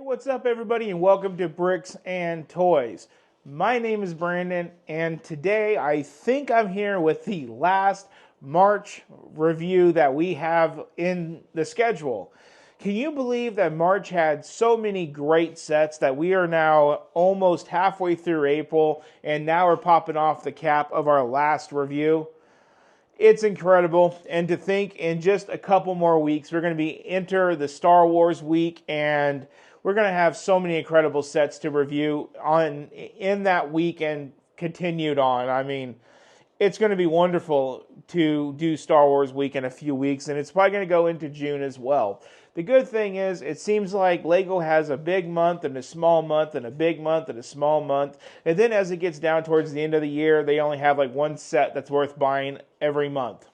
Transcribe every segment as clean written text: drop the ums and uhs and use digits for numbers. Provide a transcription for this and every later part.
What's up everybody and welcome to Bricks and Toys. My name is Brandon and today I think I'm here with the last March review that we have in the schedule. Can you believe that March had so many great sets that we are now almost halfway through April and now we're popping off the cap of our last review? It's incredible, and to think in just a couple more weeks we're going to be enter the Star Wars week, and we're going to have so many incredible sets to review in that week and continued on. I mean, it's going to be wonderful to do Star Wars week in a few weeks, and it's probably going to go into June as well. The good thing is, it seems like LEGO has a big month and a small month and a big month and a small month. And then as it gets down towards the end of the year, they only have like one set that's worth buying every month.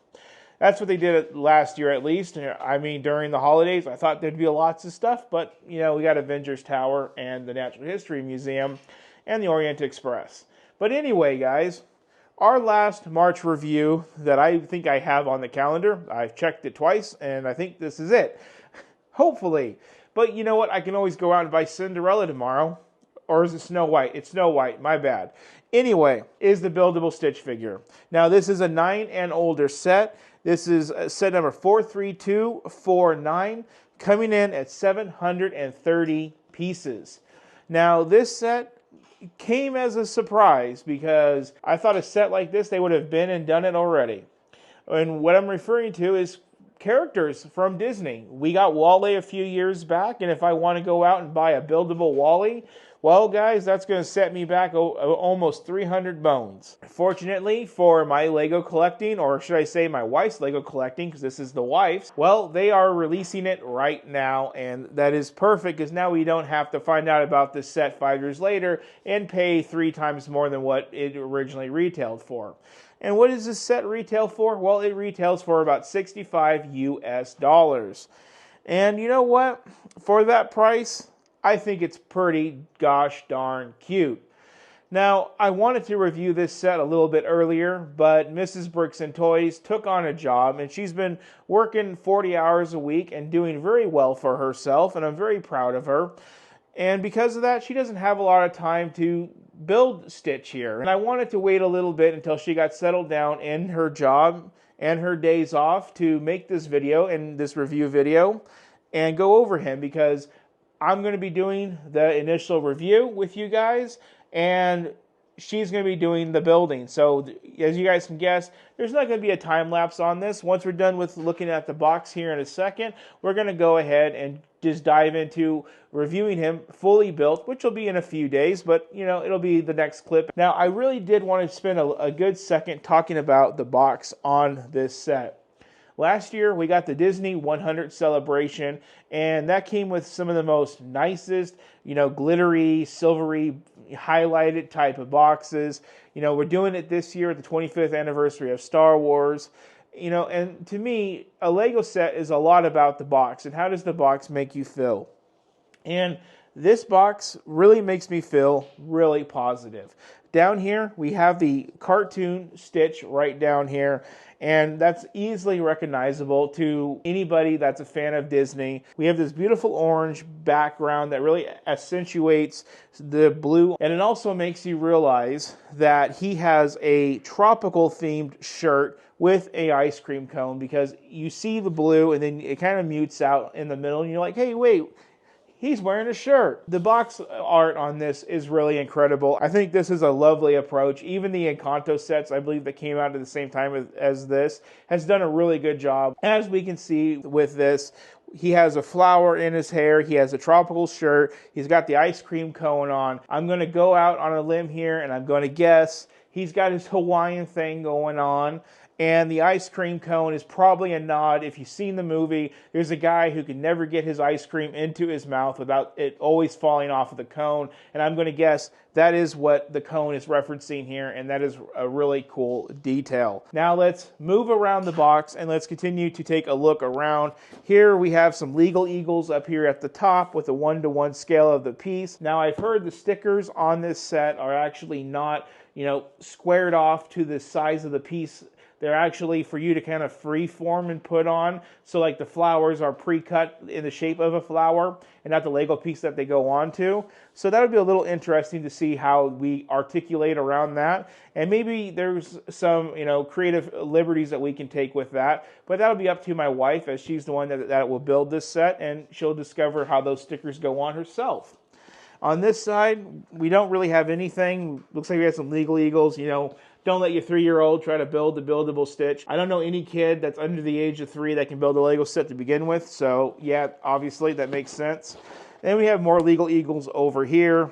That's what they did last year at least. I mean, during the holidays, I thought there'd be lots of stuff. But, you know, we got Avengers Tower and the Natural History Museum and the Orient Express. But anyway, guys, our last March review that I think I have on the calendar, I've checked it twice, and I think this is it. Hopefully. But you know what? I can always go out and buy Cinderella tomorrow. Or is it Snow White? It's Snow White. My bad. Anyway, is the Buildable Stitch figure. Now, this is a 9 and older set. This is set number 43249, coming in at 730 pieces. Now, this set came as a surprise because I thought a set like this, they would have been and done it already. And what I'm referring to is characters from Disney. We got Wally a few years back, and if I want to go out and buy a buildable Wally, well, guys, that's going to set me back almost 300 bones. Fortunately for my Lego collecting, or should I say my wife's Lego collecting, because this is the wife's, well, they are releasing it right now, and that is perfect, because now we don't have to find out about this set 5 years later and pay 3 times more than what it originally retailed for. And what does this set retail for? Well, it retails for about $65 US. And you know what? For that price, I think it's pretty gosh darn cute. Now, I wanted to review this set a little bit earlier, but Mrs. Bricks and Toys took on a job, and she's been working 40 hours a week and doing very well for herself, and I'm very proud of her. And because of that, she doesn't have a lot of time to build Stitch here. And I wanted to wait a little bit until she got settled down in her job and her days off to make this video and this review video and go over him, because I'm going to be doing the initial review with you guys and she's going to be doing the building. So as you guys can guess, there's not going to be a time lapse on this. Once we're done with looking at the box here in a second, we're going to go ahead and just dive into reviewing him fully built, which will be in a few days, but you know, it'll be the next clip. Now, I really did want to spend a good second talking about the box on this set. Last year, we got the Disney 100 celebration, and that came with some of the most nicest, you know, glittery, silvery, highlighted type of boxes. You know, we're doing it this year at the 25th anniversary of Star Wars. You know, and to me, a Lego set is a lot about the box, and how does the box make you feel? And this box really makes me feel really positive. Down here, we have the cartoon Stitch right down here, and that's easily recognizable to anybody that's a fan of Disney. We have this beautiful orange background that really accentuates the blue, and it also makes you realize that he has a tropical themed shirt with a ice cream cone, because you see the blue and then it kind of mutes out in the middle and you're like, hey, wait, he's wearing a shirt. The box art on this is really incredible. I think this is a lovely approach. Even the Encanto sets, I believe, that came out at the same time as this, has done a really good job. As we can see with this, he has a flower in his hair. He has a tropical shirt. He's got the ice cream cone on. I'm going to go out on a limb here and I'm going to guess he's got his Hawaiian thing going on. And the ice cream cone is probably a nod. If you've seen the movie, there's a guy who can never get his ice cream into his mouth without it always falling off of the cone. And I'm going to guess that is what the cone is referencing here, and that is a really cool detail. Now let's move around the box and let's continue to take a look around. Here we have some legal eagles up here at the top with a 1-to-1 scale of the piece. Now I've heard the stickers on this set are actually not, you know, squared off to the size of the piece They're actually for you to kind of freeform and put on. So like the flowers are pre-cut in the shape of a flower and not the Lego piece that they go onto. So that would be a little interesting to see how we articulate around that. And maybe there's some, creative liberties that we can take with that. But that'll be up to my wife, as she's the one that will build this set, and she'll discover how those stickers go on herself. On this side, we don't really have anything. Looks like we have some legal eagles. Don't let your 3-year-old try to build the buildable Stitch. I don't know any kid that's under the age of 3 that can build a Lego set to begin with. So yeah, obviously that makes sense. Then we have more legal eagles over here.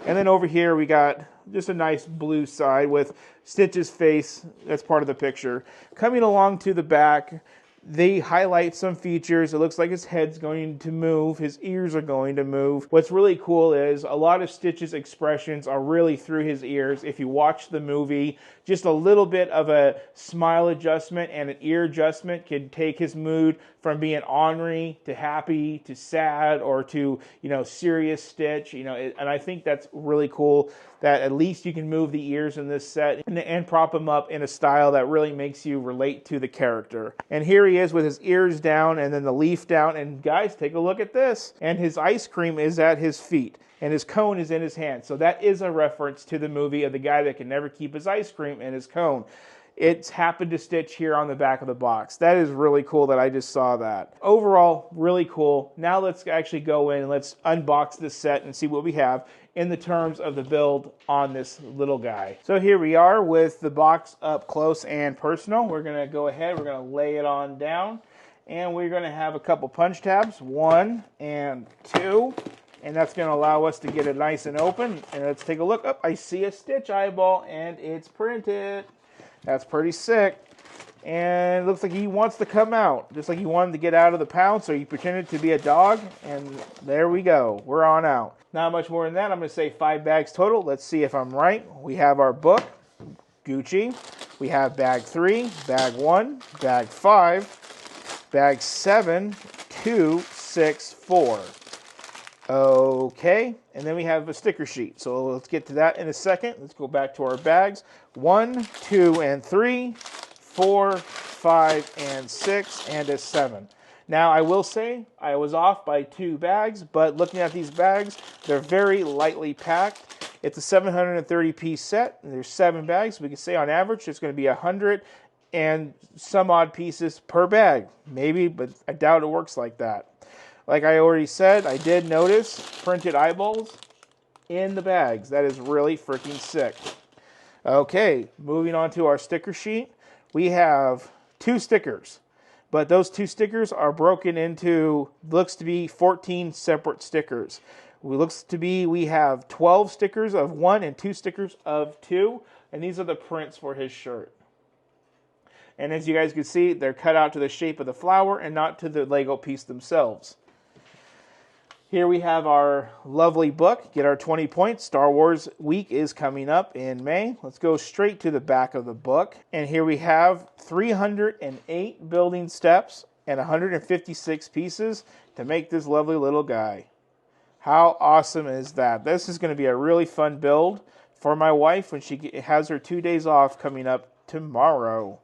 And then over here we got just a nice blue side with Stitch's face. That's part of the picture. Coming along to the back, they highlight some features. It looks like his head's going to move. His ears are going to move. What's really cool is a lot of Stitch's expressions are really through his ears. If you watch the movie, just a little bit of a smile adjustment and an ear adjustment can take his mood from being ornery to happy to sad or to, serious Stitch. And I think that's really cool that at least you can move the ears in this set and prop him up in a style that really makes you relate to the character. And here he is with his ears down and then the leaf down. And guys, take a look at this. And his ice cream is at his feet. And his cone is in his hand. So that is a reference to the movie of the guy that can never keep his ice cream in his cone. It's happened to Stitch here on the back of the box. That is really cool that I just saw that. Overall, really cool. Now let's actually go in and let's unbox this set and see what we have in the terms of the build on this little guy. So here we are with the box up close and personal. We're gonna go ahead, we're gonna lay it on down, and we're gonna have a couple punch tabs, 1 and 2. And that's going to allow us to get it nice and open. And let's take a look. Oh, I see a Stitch eyeball, and it's printed. That's pretty sick. And it looks like he wants to come out. Just like he wanted to get out of the pound, so he pretended to be a dog. And there we go. We're on out. Not much more than that. I'm going to say 5 bags total. Let's see if I'm right. We have our book, Gucci. We have bag 3, bag 1, bag 5, bag 7, 2, 6, 4. Okay, and then we have a sticker sheet. So let's get to that in a second. Let's go back to our bags. 1, 2, and 3, 4, 5, and 6, and a 7. Now, I will say I was off by 2 bags, but looking at these bags, they're very lightly packed. It's a 730-piece set, and there's 7 bags. We can say on average there's going to be 100 and some odd pieces per bag. Maybe, but I doubt it works like that. Like I already said, I did notice printed eyeballs in the bags. That is really freaking sick. Okay, moving on to our sticker sheet. We have 2 stickers, but those 2 stickers are broken into, looks to be 14 separate stickers. We have 12 stickers of 1 and 2 stickers of 2, and these are the prints for his shirt. And as you guys can see, they're cut out to the shape of the flower and not to the Lego piece themselves. Here we have our lovely book. Get our 20 points. Star Wars week is coming up in May. Let's go straight to the back of the book. And here we have 308 building steps and 156 pieces to make this lovely little guy. How awesome is that? This is going to be a really fun build for my wife when she has her 2 days off coming up tomorrow.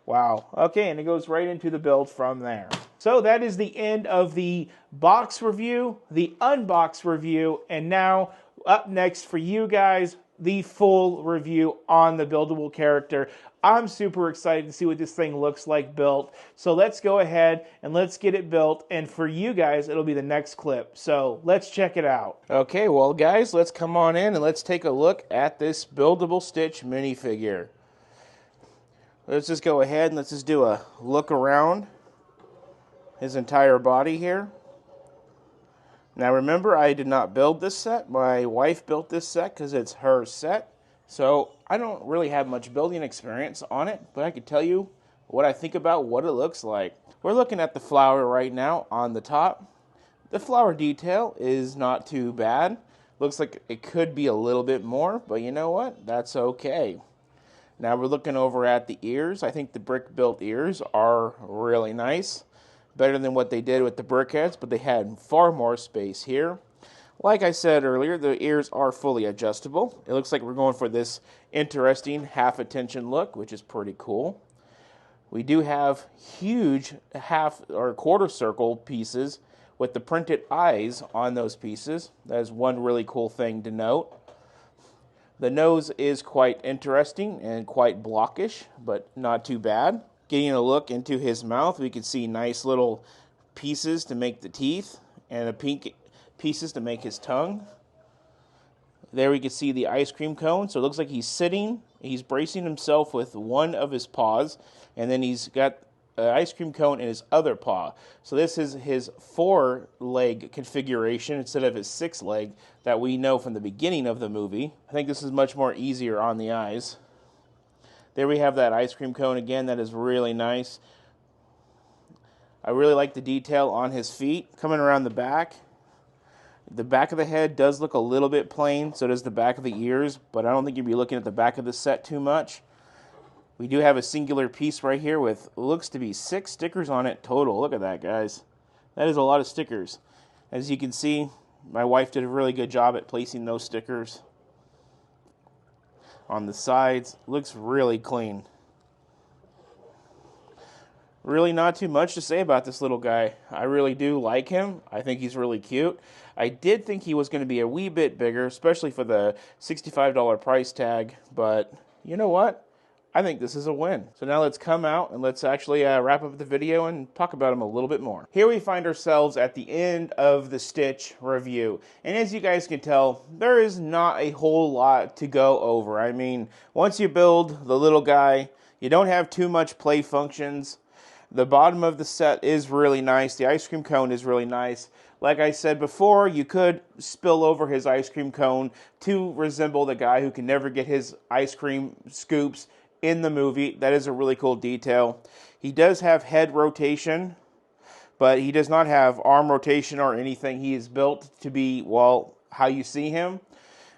Wow. Okay, and it goes right into the build from there. So that is the end of the box review, the unbox review, and now up next for you guys, the full review on the buildable character. I'm super excited to see what this thing looks like built. So let's go ahead and let's get it built. And for you guys, it'll be the next clip. So let's check it out. Okay, well guys, let's come on in and let's take a look at this Buildable Stitch minifigure. Let's just go ahead and let's just do a look around his entire body here. Now remember, I did not build this set. My wife built this set because it's her set. So I don't really have much building experience on it, but I can tell you what I think about what it looks like. We're looking at the flower right now on the top. The flower detail is not too bad. Looks like it could be a little bit more, but you know what? That's okay. Now we're looking over at the ears. I think the brick-built ears are really nice. Better than what they did with the brick heads, but they had far more space here. Like I said earlier, the ears are fully adjustable. It looks like we're going for this interesting half-attention look, which is pretty cool. We do have huge half or quarter circle pieces with the printed eyes on those pieces. That is one really cool thing to note. The nose is quite interesting and quite blockish, but not too bad. Getting a look into his mouth, we can see nice little pieces to make the teeth and a pink pieces to make his tongue. There we can see the ice cream cone. So it looks like he's sitting, he's bracing himself with one of his paws, and then he's got an ice cream cone in his other paw. So this is his 4-leg configuration instead of his 6-leg that we know from the beginning of the movie. I think this is much more easier on the eyes. There we have that ice cream cone again. That is really nice. I really like the detail on his feet. Coming around the back of the head does look a little bit plain, so does the back of the ears, but I don't think you'll be looking at the back of the set too much. We do have a singular piece right here with looks to be 6 stickers on it total. Look at that, guys. That is a lot of stickers. As you can see, my wife did a really good job at placing those stickers on the sides. Looks really clean. Really not too much to say about this little guy. I really do like him. I think he's really cute. I did think he was going to be a wee bit bigger, especially for the $65 price tag, but you know what? I think this is a win. So now let's come out and let's actually wrap up the video and talk about him a little bit more. Here we find ourselves at the end of the Stitch review. And as you guys can tell, there is not a whole lot to go over. I mean, once you build the little guy, you don't have too much play functions. The bottom of the set is really nice. The ice cream cone is really nice. Like I said before, you could spill over his ice cream cone to resemble the guy who can never get his ice cream scoops in the movie. That is a really cool detail. He does have head rotation, but he does not have arm rotation or anything. He is built to be, well, how you see him.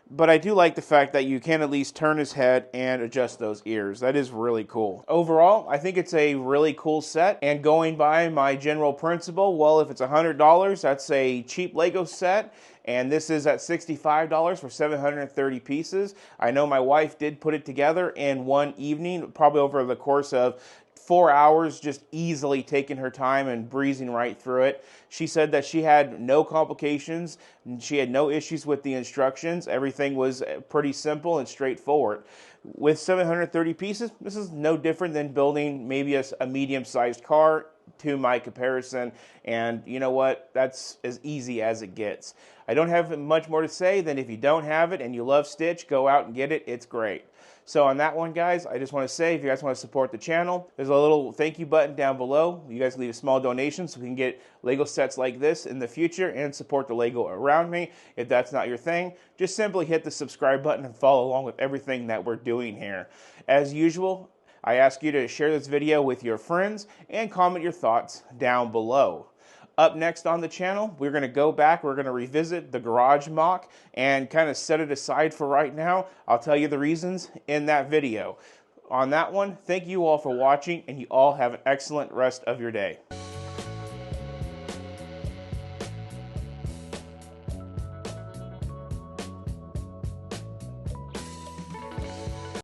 But I do like the fact that you can at least turn his head and adjust those ears. That is really cool. Overall, I think it's a really cool set. And going by my general principle, well, if it's $100, that's a cheap Lego set. And this is at $65 for 730 pieces. I know my wife did put it together in one evening, probably over the course of 4 hours, just easily taking her time and breezing right through it. She said that she had no complications, and she had no issues with the instructions. Everything was pretty simple and straightforward. With 730 pieces, this is no different than building maybe a medium-sized car to my comparison, and you know what? That's as easy as it gets. I don't have much more to say than if you don't have it and you love Stitch, go out and get it. It's great. So on that one, guys, I just want to say, if you guys want to support the channel, there's a little thank you button down below. You guys leave a small donation so we can get Lego sets like this in the future and support the Lego around me. If that's not your thing, just simply hit the subscribe button and follow along with everything that we're doing here. As usual, I ask you to share this video with your friends and comment your thoughts down below. Up next on the channel, we're going to go back, we're going to revisit the garage mock and kind of set it aside for right now. I'll tell you the reasons in that video. On that one, thank you all for watching, and you all have an excellent rest of your day.